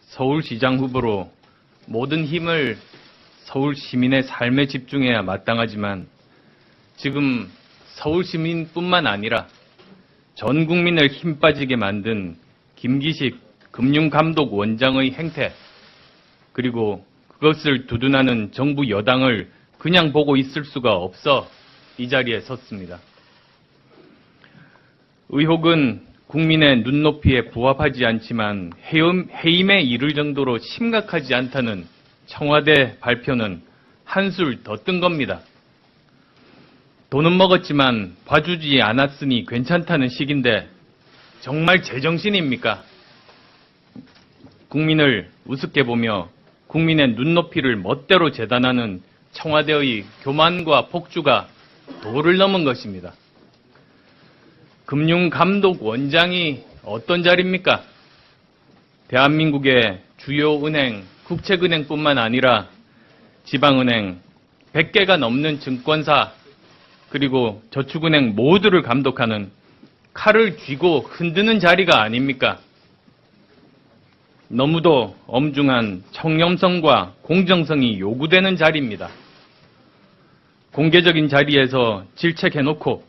서울시장 후보로 모든 힘을 서울 시민의 삶에 집중해야 마땅하지만 지금 서울 시민뿐만 아니라 전 국민을 힘 빠지게 만든 김기식 금융감독원장의 행태, 그리고 그것을 두둔하는 정부 여당을 그냥 보고 있을 수가 없어 이 자리에 섰습니다. 의혹은 국민의 눈높이에 부합하지 않지만 해임에 이를 정도로 심각하지 않다는 청와대 발표는 한술 더 뜬 겁니다. 돈은 먹었지만 봐주지 않았으니 괜찮다는 식인데 정말 제정신입니까? 국민을 우습게 보며 국민의 눈높이를 멋대로 재단하는 청와대의 교만과 폭주가 도를 넘은 것입니다. 금융감독원장이 어떤 자리입니까? 대한민국의 주요 은행, 국책은행뿐만 아니라 지방은행, 100개가 넘는 증권사, 그리고 저축은행 모두를 감독하는 칼을 쥐고 흔드는 자리가 아닙니까? 너무도 엄중한 청렴성과 공정성이 요구되는 자리입니다. 공개적인 자리에서 질책해놓고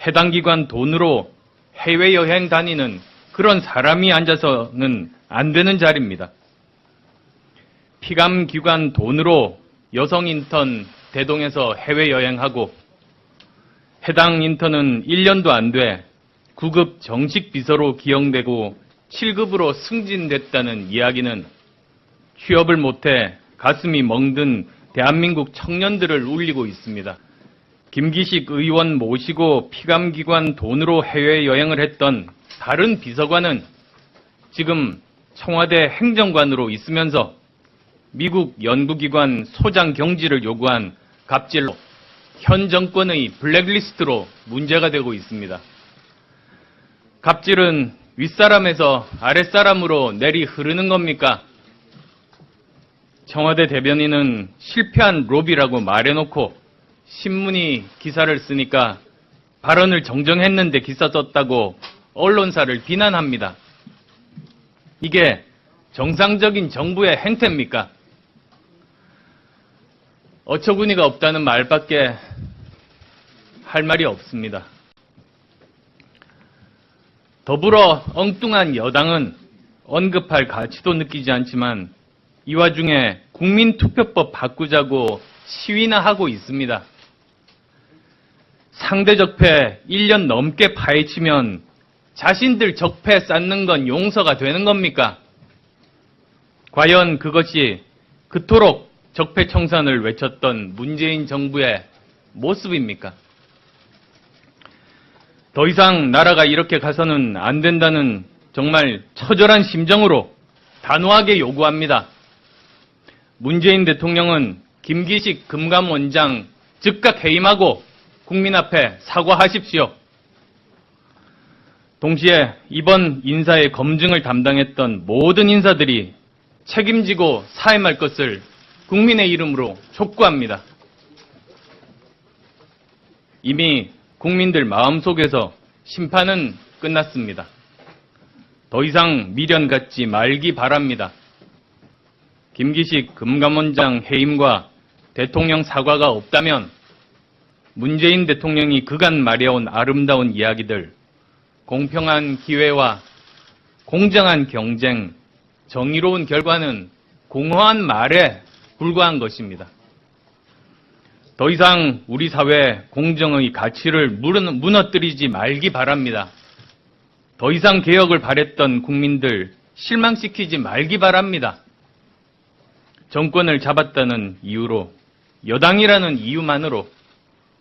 해당 기관 돈으로 해외여행 다니는 그런 사람이 앉아서는 안 되는 자리입니다. 피감기관 돈으로 여성 인턴 대동해서 해외여행하고 해당 인턴은 1년도 안 돼 9급 정식 비서로 기용되고 7급으로 승진됐다는 이야기는 취업을 못해 가슴이 멍든 대한민국 청년들을 울리고 있습니다. 김기식 의원 모시고 피감기관 돈으로 해외여행을 했던 다른 비서관은 지금 청와대 행정관으로 있으면서 미국 연구기관 소장 경지를 요구한 갑질로 현 정권의 블랙리스트로 문제가 되고 있습니다. 갑질은 윗사람에서 아랫사람으로 내리 흐르는 겁니까? 청와대 대변인은 실패한 로비라고 말해놓고 신문이 기사를 쓰니까 발언을 정정했는데 기사 썼다고 언론사를 비난합니다. 이게 정상적인 정부의 행태입니까? 어처구니가 없다는 말밖에 할 말이 없습니다. 더불어 엉뚱한 여당은 언급할 가치도 느끼지 않지만 이 와중에 국민투표법 바꾸자고 시위나 하고 있습니다. 상대 적폐 1년 넘게 파헤치면 자신들 적폐 쌓는 건 용서가 되는 겁니까? 과연 그것이 그토록 적폐 청산을 외쳤던 문재인 정부의 모습입니까? 더 이상 나라가 이렇게 가서는 안 된다는 정말 처절한 심정으로 단호하게 요구합니다. 문재인 대통령은 김기식 금감원장 즉각 해임하고 국민 앞에 사과하십시오. 동시에 이번 인사의 검증을 담당했던 모든 인사들이 책임지고 사임할 것을 국민의 이름으로 촉구합니다. 이미 국민들 마음속에서 심판은 끝났습니다. 더 이상 미련 갖지 말기 바랍니다. 김기식 금감원장 해임과 대통령 사과가 없다면 문재인 대통령이 그간 말해온 아름다운 이야기들, 공평한 기회와 공정한 경쟁, 정의로운 결과는 공허한 말에 불과한 것입니다. 더 이상 우리 사회 공정의 가치를 무너뜨리지 말기 바랍니다. 더 이상 개혁을 바랬던 국민들 실망시키지 말기 바랍니다. 정권을 잡았다는 이유로, 여당이라는 이유만으로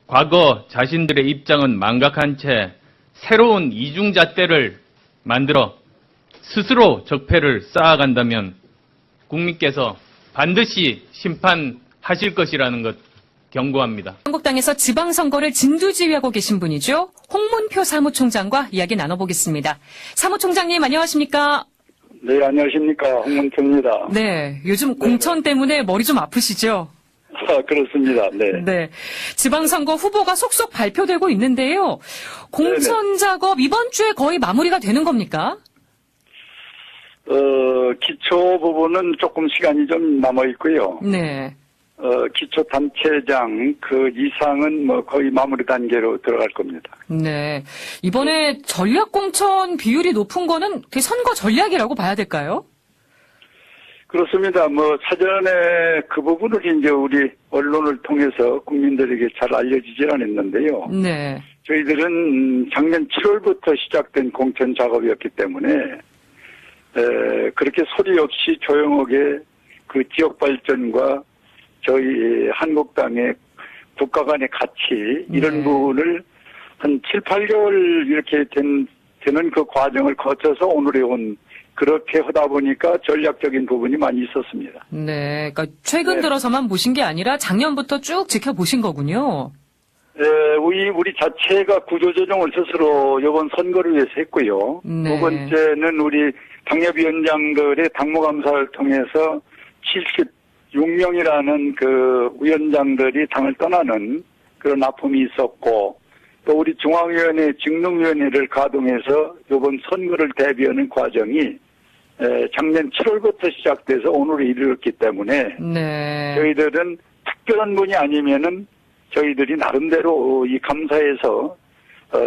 과거 자신들의 입장은 망각한 채 새로운 이중잣대를 만들어 스스로 적폐를 쌓아간다면 국민께서 반드시 심판하실 것이라는 것 경고합니다. 한국당에서 지방선거를 진두지휘하고 계신 분이죠. 홍문표 사무총장과 이야기 나눠보겠습니다. 사무총장님 안녕하십니까? 네, 안녕하십니까. 홍문표입니다. 네, 요즘 공천 때문에 머리 좀 아프시죠? 그렇습니다. 네. 네. 지방선거 후보가 속속 발표되고 있는데요. 공천 작업 이번 주에 거의 마무리가 되는 겁니까? 기초 부분은 조금 시간이 좀 남아 있고요. 네. 기초 단체장 그 이상은 뭐 거의 마무리 단계로 들어갈 겁니다. 네. 이번에 전략 공천 비율이 높은 거는 그 선거 전략이라고 봐야 될까요? 그렇습니다. 뭐 사전에 그 부분을 이제 우리 언론을 통해서 국민들에게 잘 알려지질 않았는데요. 네. 저희들은 작년 7월부터 시작된 공천 작업이었기 때문에 그렇게 소리 없이 조용하게 그 지역 발전과 저희 한국당의 국가 간의 가치 이런 네. 부분을 한 7, 8개월 이렇게 되는 그 과정을 거쳐서 오늘에 온 그렇게 하다 보니까 전략적인 부분이 많이 있었습니다. 네. 그러니까 최근 네. 들어서만 보신 게 아니라 작년부터 쭉 지켜보신 거군요. 우리 자체가 구조조정을 스스로 이번 선거를 위해서 했고요. 네. 두 번째는 우리 당협위원장들의 당무감사를 통해서 76명이라는 그 위원장들이 당을 떠나는 그런 아픔이 있었고, 또 우리 중앙위원회 직능위원회를 가동해서 이번 선거를 대비하는 과정이 작년 7월부터 시작돼서 오늘에 이르렀기 때문에 네. 저희들은 특별한 분이 아니면은 저희들이 나름대로 이 감사에서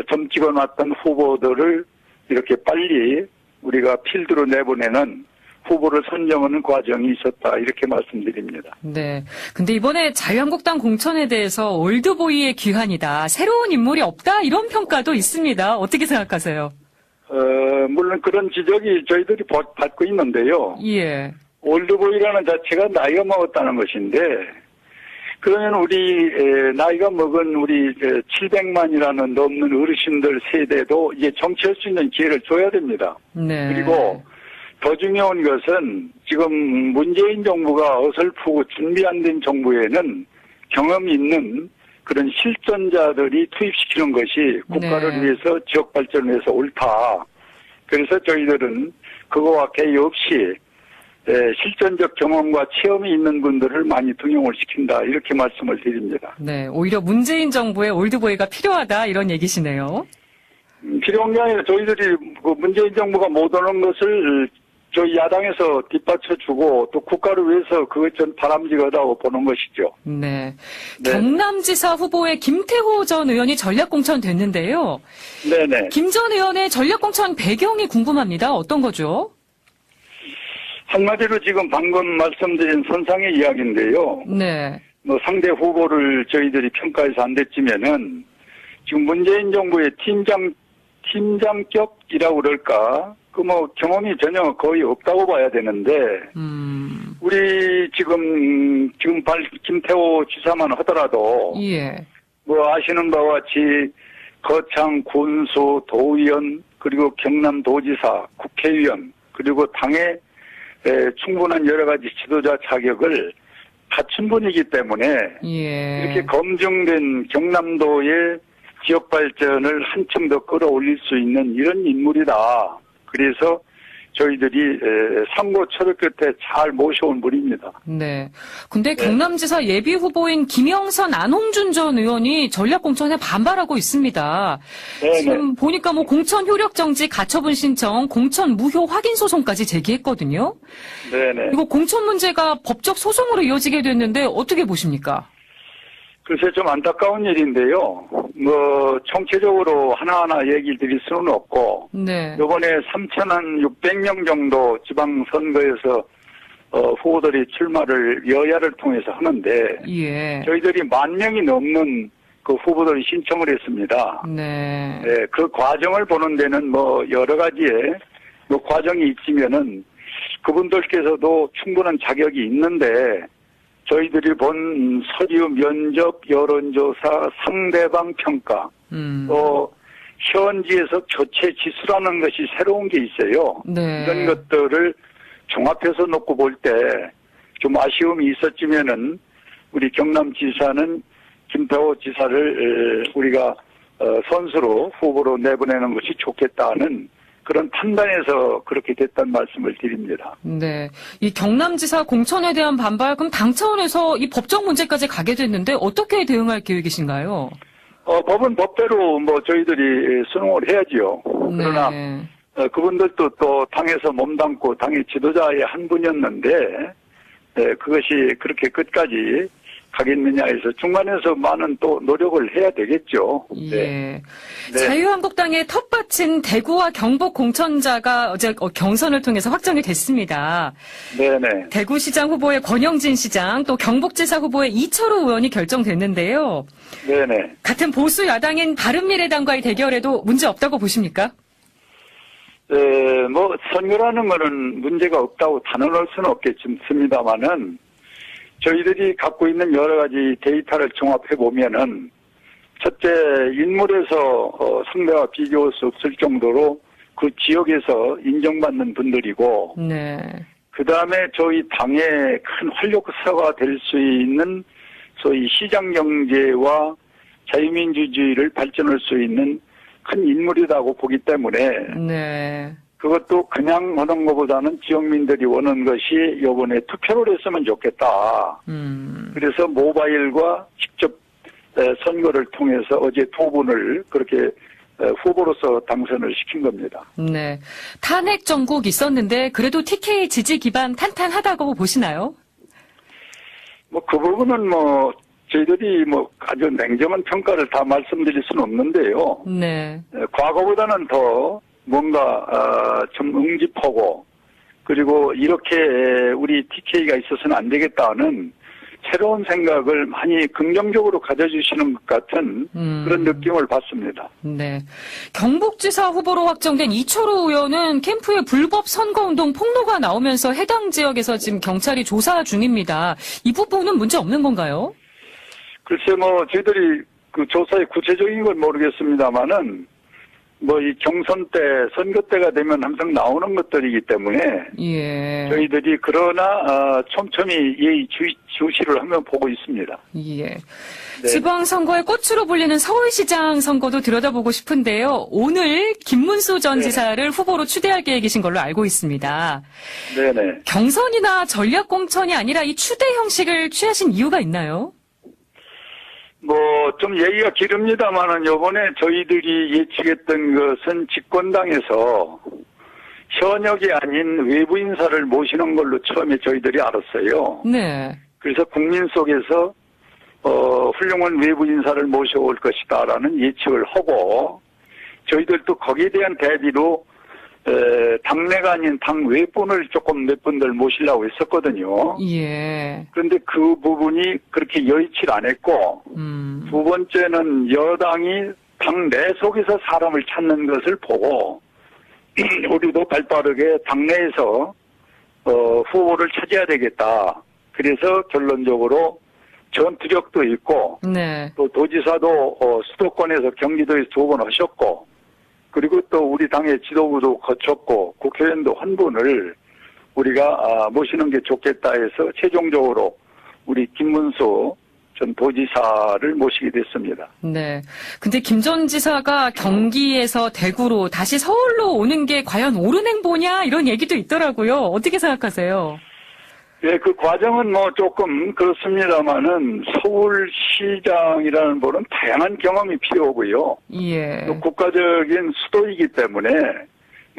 점 찍어놨던 후보들을 이렇게 빨리 우리가 필드로 내보내는 후보를 선정하는 과정이 있었다 이렇게 말씀드립니다. 네. 근데 이번에 자유한국당 공천에 대해서 올드보이의 귀환이다. 새로운 인물이 없다. 이런 평가도 있습니다. 어떻게 생각하세요? 물론 그런 지적이 저희들이 받고 있는데요. 예. 올드보이라는 자체가 나이가 먹었다는 것인데, 그러면 우리 나이가 먹은 우리 700만이라는 넘는 어르신들 세대도 이제 정치할 수 있는 기회를 줘야 됩니다. 네. 그리고 더 중요한 것은 지금 문재인 정부가 어설프고 준비 안 된 정부에는 경험이 있는 그런 실전자들이 투입시키는 것이 국가를 네. 위해서 지역 발전을 위해서 옳다. 그래서 저희들은 그거와 개의 없이 실전적 경험과 체험이 있는 분들을 많이 등용을 시킨다. 이렇게 말씀을 드립니다. 네. 오히려 문재인 정부의 올드보이가 필요하다. 이런 얘기시네요. 필요한 게 아니라 저희들이 그 문재인 정부가 못 오는 것을 저희 야당에서 뒷받쳐주고 또 국가를 위해서 그것 좀 바람직하다고 보는 것이죠. 네. 네. 경남지사 후보의 김태호 전 의원이 전략 공천됐는데요. 네네. 김 전 의원의 전략 공천 배경이 궁금합니다. 어떤 거죠? 한마디로 지금 방금 말씀드린 선상의 이야기인데요. 네. 뭐 상대 후보를 저희들이 평가해서 안 됐지만은 지금 문재인 정부의 팀장격이라고 그럴까? 그 뭐 경험이 전혀 거의 없다고 봐야 되는데 우리 지금 김태호 지사만 하더라도 예. 뭐 아시는 바와 같이 거창 군수 도의원 그리고 경남도지사 국회의원 그리고 당의 충분한 여러 가지 지도자 자격을 갖춘 분이기 때문에 예. 이렇게 검증된 경남도의 지역 발전을 한층 더 끌어올릴 수 있는 이런 인물이다. 그래서 저희들이 삼고초려 끝에 잘 모셔온 분입니다. 네. 근데 경남지사 예비 후보인 김영선 안홍준 전 의원이 전략 공천에 반발하고 있습니다. 네네. 지금 보니까 뭐 공천 효력 정지 가처분 신청, 공천 무효 확인 소송까지 제기했거든요. 네네. 이거 공천 문제가 법적 소송으로 이어지게 됐는데 어떻게 보십니까? 글쎄 좀 안타까운 일인데요. 뭐 총체적으로 하나하나 얘기 드릴 수는 없고 네. 이번에 3,600명 정도 지방선거에서 후보들이 출마를 여야를 통해서 하는데 예. 저희들이 10,000명이 넘는 그 후보들이 신청을 했습니다. 네. 네, 그 과정을 보는 데는 뭐 여러 가지의 뭐 과정이 있으면은 그분들께서도 충분한 자격이 있는데 저희들이 본 서류, 면접, 여론조사, 상대방 평가, 또 현지에서 교체 지수라는 것이 새로운 게 있어요. 네. 이런 것들을 종합해서 놓고 볼 때 좀 아쉬움이 있었지만은 우리 경남지사는 김태호 지사를 우리가 선수로 후보로 내보내는 것이 좋겠다는 그런 판단에서 그렇게 됐다는 말씀을 드립니다. 네. 이 경남지사 공천에 대한 반발, 그럼 당 차원에서 이 법적 문제까지 가게 됐는데 어떻게 대응할 계획이신가요? 법은 법대로 뭐 저희들이 수능을 해야지요. 그러나 네. 그분들도 또 당에서 몸담고 당의 지도자의 한 분이었는데 그것이 그렇게 끝까지 가겠느냐 해서 중간에서 많은 또 노력을 해야 되겠죠. 예. 네. 자유한국당의 텃밭인 대구와 경북 공천자가 어제 경선을 통해서 확정이 됐습니다. 네네. 대구시장 후보의 권영진 시장, 또 경북지사 후보의 이철우 의원이 결정됐는데요. 네네. 같은 보수 야당인 바른미래당과의 대결에도 문제 없다고 보십니까? 뭐 선거라는 거는 문제가 없다고 단언할 수는 없겠습니다만은 저희들이 갖고 있는 여러 가지 데이터를 종합해 보면은 첫째 인물에서 성배와 비교할 수 없을 정도로 그 지역에서 인정받는 분들이고 네. 그 다음에 저희 당의 큰 활력소가 될 수 있는 소위 시장 경제와 자유민주주의를 발전할 수 있는 큰 인물이라고 보기 때문에 네. 그것도 그냥 하는 것보다는 지역민들이 원하는 것이 이번에 투표를 했으면 좋겠다. 그래서 모바일과 직접 선거를 통해서 어제 두 분을 그렇게 후보로서 당선을 시킨 겁니다. 네. 탄핵 정국 있었는데 그래도 TK 지지 기반 탄탄하다고 보시나요? 뭐 그 부분은 뭐 저희들이 뭐 아주 냉정한 평가를 다 말씀드릴 수는 없는데요. 네. 과거보다는 더 뭔가 좀 응집하고 그리고 이렇게 우리 TK가 있어서는 안 되겠다는 새로운 생각을 많이 긍정적으로 가져주시는 것 같은 그런 느낌을 받습니다. 네. 경북지사 후보로 확정된 이철우 의원은 캠프에 불법 선거운동 폭로가 나오면서 해당 지역에서 지금 경찰이 조사 중입니다. 이 부분은 문제 없는 건가요? 글쎄 뭐 저희들이 그 조사의 구체적인 걸 모르겠습니다만은 뭐 이 경선 때 선거 때가 되면 항상 나오는 것들이기 때문에 예. 저희들이 그러나 촘촘히 예의 주시를 하면 보고 있습니다. 예. 네. 지방선거의 꽃으로 불리는 서울시장 선거도 들여다보고 싶은데요. 오늘 김문수 전 네. 지사를 후보로 추대할 계획이신 걸로 알고 있습니다. 네네. 경선이나 전략공천이 아니라 이 추대 형식을 취하신 이유가 있나요? 뭐 좀 얘기가 길습니다만은 요번에 저희들이 예측했던 것은 집권당에서 현역이 아닌 외부 인사를 모시는 걸로 처음에 저희들이 알았어요. 네. 그래서 국민 속에서 훌륭한 외부 인사를 모셔올 것이다라는 예측을 하고 저희들도 거기에 대한 대비로 당내가 아닌 당 외분을 조금 몇 분들 모시려고 했었거든요. 예. 그런데 그 부분이 그렇게 여의치 않았고 두 번째는 여당이 당 내 속에서 사람을 찾는 것을 보고 우리도 발빠르게 당내에서 후보를 찾아야 되겠다. 그래서 결론적으로 전투력도 있고 네. 또 도지사도 수도권에서 경기도에서 2번 하셨고 그리고 또 우리 당의 지도부도 거쳤고 국회의원도 한 분을 우리가 모시는 게 좋겠다 해서 최종적으로 우리 김문수 전 도지사를 모시게 됐습니다. 네. 근데 김 전 지사가 경기에서 대구로 다시 서울로 오는 게 과연 옳은 행보냐 이런 얘기도 있더라고요. 어떻게 생각하세요? 예, 그 과정은 뭐 조금 그렇습니다만은 서울시장이라는 분은 다양한 경험이 필요하고요. 예. 또 국가적인 수도이기 때문에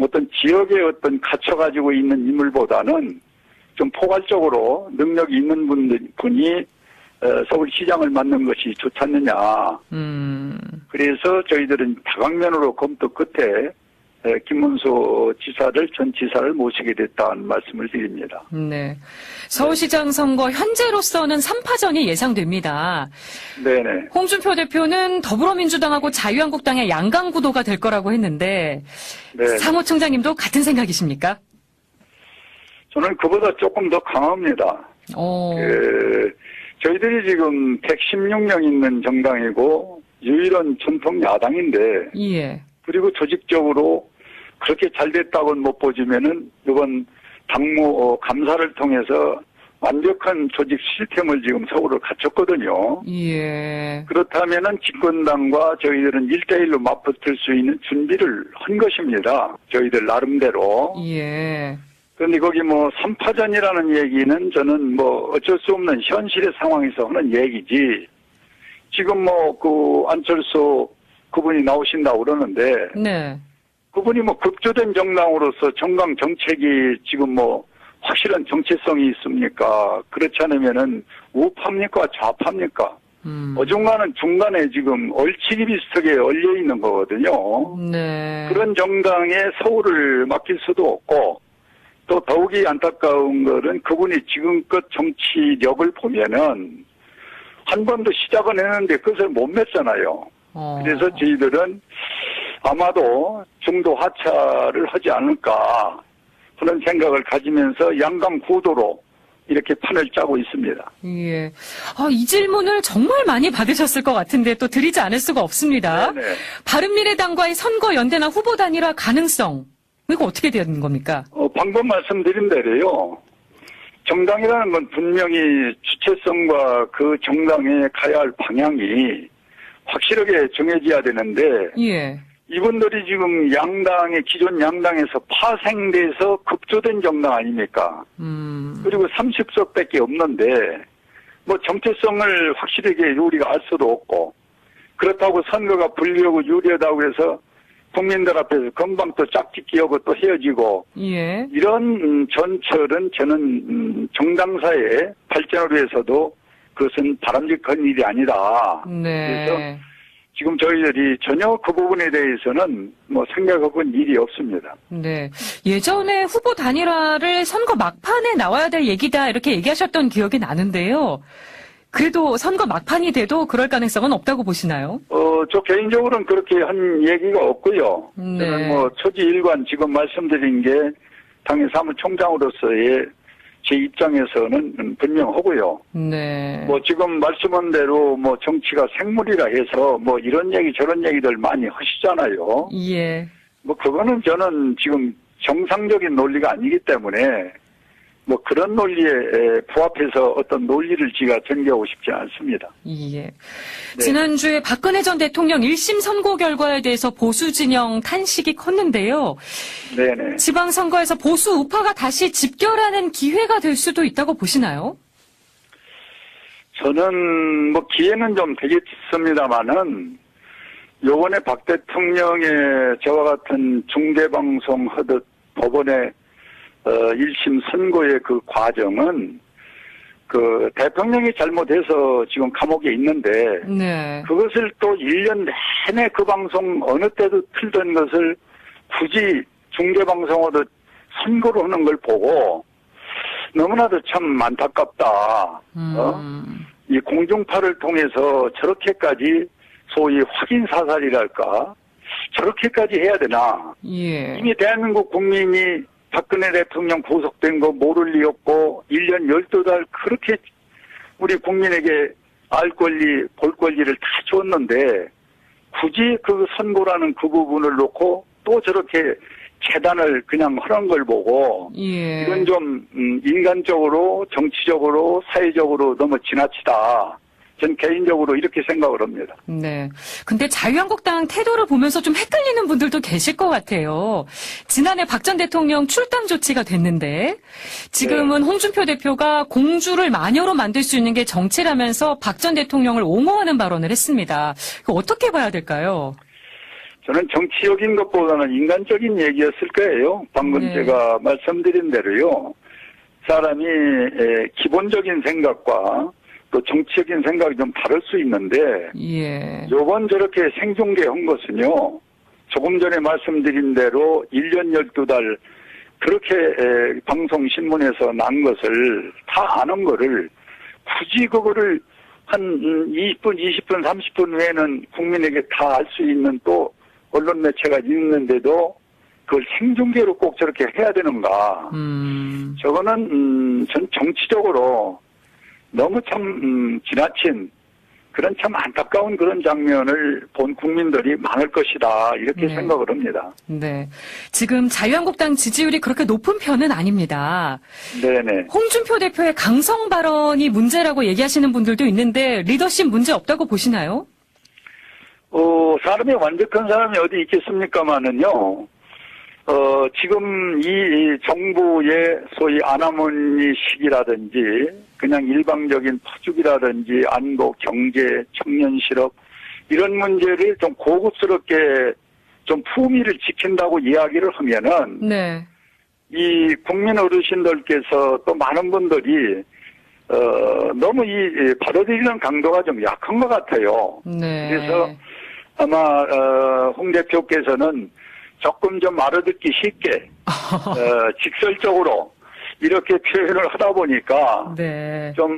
어떤 지역에 어떤 갇혀가지고 있는 인물보다는 좀 포괄적으로 능력이 있는 분이 서울시장을 맡는 것이 좋지 않느냐. 그래서 저희들은 다방면으로 검토 끝에 김문수 전 지사를 모시게 됐다는 말씀을 드립니다. 네. 서울시장 선거 현재로서는 3파전이 예상됩니다. 네네. 홍준표 대표는 더불어민주당하고 자유한국당의 양강 구도가 될 거라고 했는데 네. 사무총장님도 같은 생각이십니까? 저는 그보다 조금 더 강합니다. 저희들이 지금 116명 있는 정당이고 유일한 전통 야당인데 예. 그리고 조직적으로 그렇게 잘 됐다고는 못 보지면은 이번 당무 감사를 통해서 완벽한 조직 시스템을 지금 서울을 갖췄거든요. 예. 그렇다면은 집권당과 저희들은 1대1로 맞붙을 수 있는 준비를 한 것입니다. 저희들 나름대로. 예. 그런데 거기 뭐 3파전이라는 얘기는 저는 뭐 어쩔 수 없는 현실의 상황에서 하는 얘기지. 지금 뭐 그 안철수 그분이 나오신다고 그러는데 네. 그분이 뭐 급조된 정당으로서 정강 정책이 지금 뭐 확실한 정체성이 있습니까? 그렇지 않으면은 우파입니까? 좌파입니까? 어중간한 중간에 지금 얼치기 비슷하게 얼려 있는 거거든요. 네. 그런 정당에 서울을 맡길 수도 없고, 또 더욱이 안타까운 것은 그분이 지금껏 정치력을 보면은 한 번도 시작은 했는데 그것을 못 맺잖아요. 그래서 저희들은 아마도 중도 하차를 하지 않을까 그런 생각을 가지면서 양강 구도로 이렇게 판을 짜고 있습니다. 예. 이 질문을 정말 많이 받으셨을 것 같은데 또 드리지 않을 수가 없습니다. 네네. 바른미래당과의 선거 연대나 후보 단일화 가능성, 이거 어떻게 되는 겁니까? 방금 말씀드린 대로요. 정당이라는 건 분명히 주체성과 그 정당에 가야 할 방향이 확실하게 정해져야 되는데, 예. 이분들이 지금 양당의, 기존 양당에서 파생돼서 급조된 정당 아닙니까? 그리고 30석밖에 없는데, 뭐 정체성을 확실하게 우리가 알 수도 없고, 그렇다고 선거가 불리하고 유리하다고 해서 국민들 앞에서 금방 또 짝짓기 하고 또 헤어지고, 예. 이런 전철은 저는 정당사의 발전을 위해서도 그것은 바람직한 일이 아니다. 네. 그래서 지금 저희들이 전혀 그 부분에 대해서는 뭐 생각해본 일이 없습니다. 네. 예전에 후보 단일화를 선거 막판에 나와야 될 얘기다 이렇게 얘기하셨던 기억이 나는데요. 그래도 선거 막판이 돼도 그럴 가능성은 없다고 보시나요? 저 개인적으로는 그렇게 한 얘기가 없고요. 네. 저는 뭐 초지일관 지금 말씀드린 게 당의 사무총장으로서의 제 입장에서는 분명하고요. 네. 뭐 지금 말씀한 대로 뭐 정치가 생물이라 해서 뭐 이런 얘기 저런 얘기들 많이 하시잖아요. 예. 뭐 그거는 저는 지금 정상적인 논리가 아니기 때문에 뭐 그런 논리에 부합해서 어떤 논리를 제가 전개하고 싶지 않습니다. 예. 네. 지난주에 박근혜 전 대통령 1심 선고 결과에 대해서 보수 진영 탄식이 컸는데요. 네네. 지방선거에서 보수 우파가 다시 집결하는 기회가 될 수도 있다고 보시나요? 저는 뭐 기회는 좀 되겠습니다만은 요번에 박 대통령의 저와 같은 중대방송 하듯 법원의 1심 선고의 그 과정은 그 대통령이 잘못해서 지금 감옥에 있는데 네. 그것을 또 1년 내내 그 방송 어느 때도 틀던 것을 굳이 중대방송으로 선고를 하는 걸 보고 너무나도 참 안타깝다. 이 공중파를 통해서 저렇게까지 소위 확인 사살이랄까 저렇게까지 해야 되나. 예. 이미 대한민국 국민이 박근혜 대통령 구속된 거 모를 리 없고 1년 12달 그렇게 우리 국민에게 알 권리, 볼 권리를 다 줬는데 굳이 그 선고라는 그 부분을 놓고 또 저렇게 재단을 그냥 하는 걸 보고 예. 이건 좀 인간적으로 정치적으로 사회적으로 너무 지나치다. 전 개인적으로 이렇게 생각을 합니다. 네. 근데 자유한국당 태도를 보면서 좀 헷갈리는 분들도 계실 것 같아요. 지난해 박 전 대통령 출당 조치가 됐는데 지금은 홍준표 대표가 공주를 마녀로 만들 수 있는 게 정치라면서 박 전 대통령을 옹호하는 발언을 했습니다. 그거 어떻게 봐야 될까요? 저는 정치적인 것보다는 인간적인 얘기였을 거예요. 방금 네. 제가 말씀드린 대로요. 사람이 기본적인 생각과 또 정치적인 생각이 좀 다를 수 있는데 예. 요번 저렇게 생중계한 것은요. 조금 전에 말씀드린 대로 1년 12달 그렇게 방송신문에서 난 것을 다 아는 거를 굳이 그거를 한 20분, 20분, 30분 외에는 국민에게 다 알 수 있는 또 언론 매체가 있는데도 그걸 생중계로 꼭 저렇게 해야 되는가. 저거는 전 정치적으로 너무 참 지나친 그런 참 안타까운 그런 장면을 본 국민들이 많을 것이다 이렇게 네. 생각을 합니다. 네. 지금 자유한국당 지지율이 그렇게 높은 편은 아닙니다. 네네. 홍준표 대표의 강성 발언이 문제라고 얘기하시는 분들도 있는데 리더십 문제 없다고 보시나요? 사람이 완벽한 사람이 어디 있겠습니까마는요. 지금 이 정부의 소위 아나무니식이라든지 그냥 일방적인 퍼주기라든지 안보, 경제, 청년 실업 이런 문제를 좀 고급스럽게 좀 품위를 지킨다고 이야기를 하면은 네. 이 국민 어르신들께서 또 많은 분들이 너무 이 받아들이는 강도가 좀 약한 것 같아요. 네. 그래서 아마 홍 대표께서는 조금 좀 알아듣기 쉽게 직설적으로 이렇게 표현을 하다 보니까 네. 좀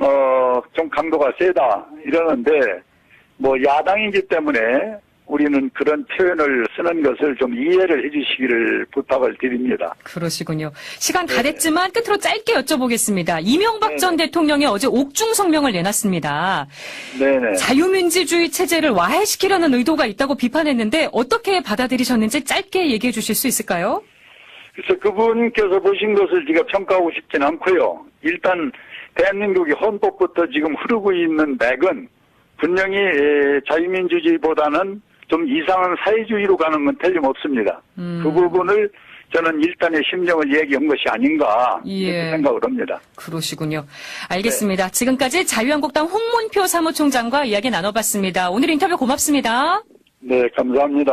강도가 세다 이러는데 뭐 야당이기 때문에 우리는 그런 표현을 쓰는 것을 좀 이해를 해주시기를 부탁을 드립니다. 그러시군요. 시간 다 됐지만 끝으로 짧게 여쭤보겠습니다. 이명박 전 대통령이 어제 옥중 성명을 내놨습니다. 네네. 자유민주주의 체제를 와해시키려는 의도가 있다고 비판했는데 어떻게 받아들이셨는지 짧게 얘기해 주실 수 있을까요? 그래서 그분께서 보신 것을 제가 평가하고 싶진 않고요. 일단 대한민국의 헌법부터 지금 흐르고 있는 맥은 분명히 자유민주주의보다는 좀 이상한 사회주의로 가는 건 틀림없습니다. 그 부분을 저는 일단의 심정을 얘기한 것이 아닌가 이렇게 생각을 합니다. 그러시군요. 알겠습니다. 지금까지 자유한국당 홍문표 사무총장과 이야기 나눠봤습니다. 오늘 인터뷰 고맙습니다. 네, 감사합니다.